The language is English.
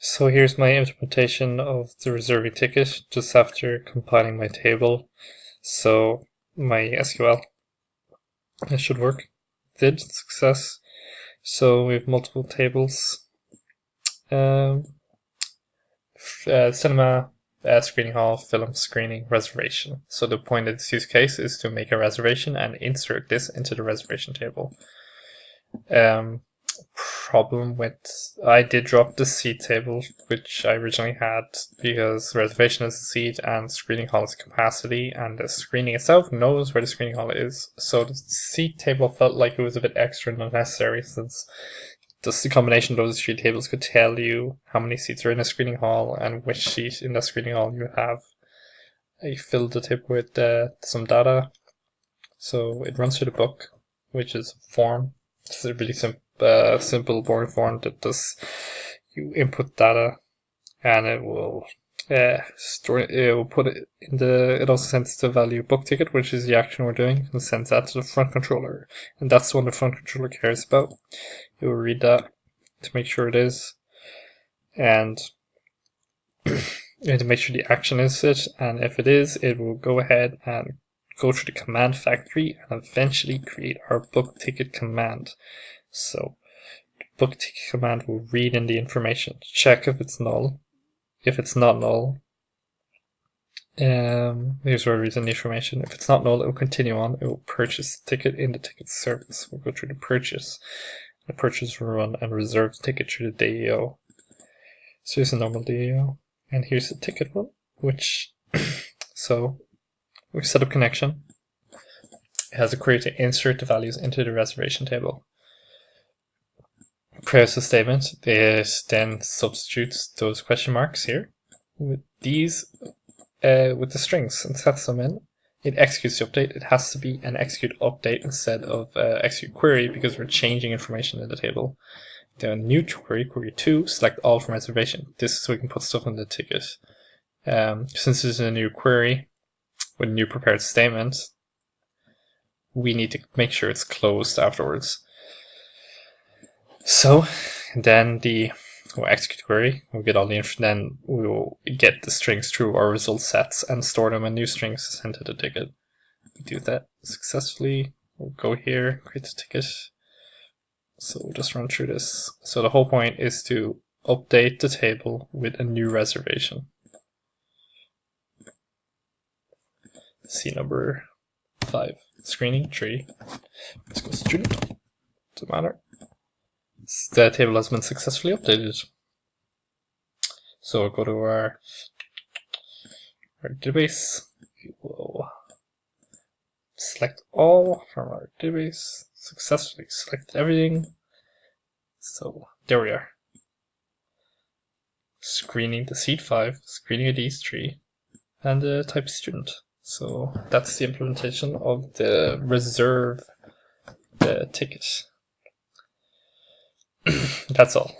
So here's my implementation of the reserving ticket just after compiling my table. So my SQL, it should work. Did success. So we have multiple tables. Cinema, screening hall, film screening, reservation. So the point of this use case is to make a reservation and insert this into the reservation table. Problem with I did drop the seat table, which I originally had, because reservation is the seat and screening hall is capacity, and the screening itself knows where the screening hall is. So the seat table felt like it was a bit extra and unnecessary, since just the combination of those three tables could tell you how many seats are in a screening hall and which seat in that screening hall you have. I filled the table with some data, so it runs through the book, which is a form. It's a really simple, boring form that does you input data, and it will store it. It will put it in the. It also sends the value book ticket, which is the action we're doing, and sends that to the front controller, and that's the one the front controller cares about. It will read that to make sure it is, and to make sure the action is it, and if it is, it will go ahead and go through the command factory and eventually create our book ticket command. So the book ticket command will read in the information, check if it's null. If it's not null, here's where it reads in the information. If it's not null, it will continue on. It will purchase the ticket in the ticket service. We'll go through the purchase. The purchase will run and reserve the ticket through the DEO. So here's a normal DEO, and here's the ticket one, which so we've set up connection. It has a query to insert the values into the reservation table. Process statement, it then substitutes those question marks here with these with the strings and sets them in. It executes the update. It has to be an execute update instead of execute query, because we're changing information in the table. Then new query, query 2, select all from reservation. This is so we can put stuff in the ticket. Since this is a new query with a new prepared statement, we need to make sure it's closed afterwards. So then we'll execute query, we'll get all the info, then we'll get the strings through our result sets and store them in new strings to send to the ticket. We do that successfully. We'll go here, create the ticket. So we'll just run through this. So the whole point is to update the table with a new reservation. C number 5. Screening 3. Let's go student. Doesn't matter. The table has been successfully updated. So we'll go to our database. We will select all from our database. Successfully select everything. So there we are. Screening the seat 5, screening IDs 3, and the type student. So that's the implementation of the reserve ticket. That's all.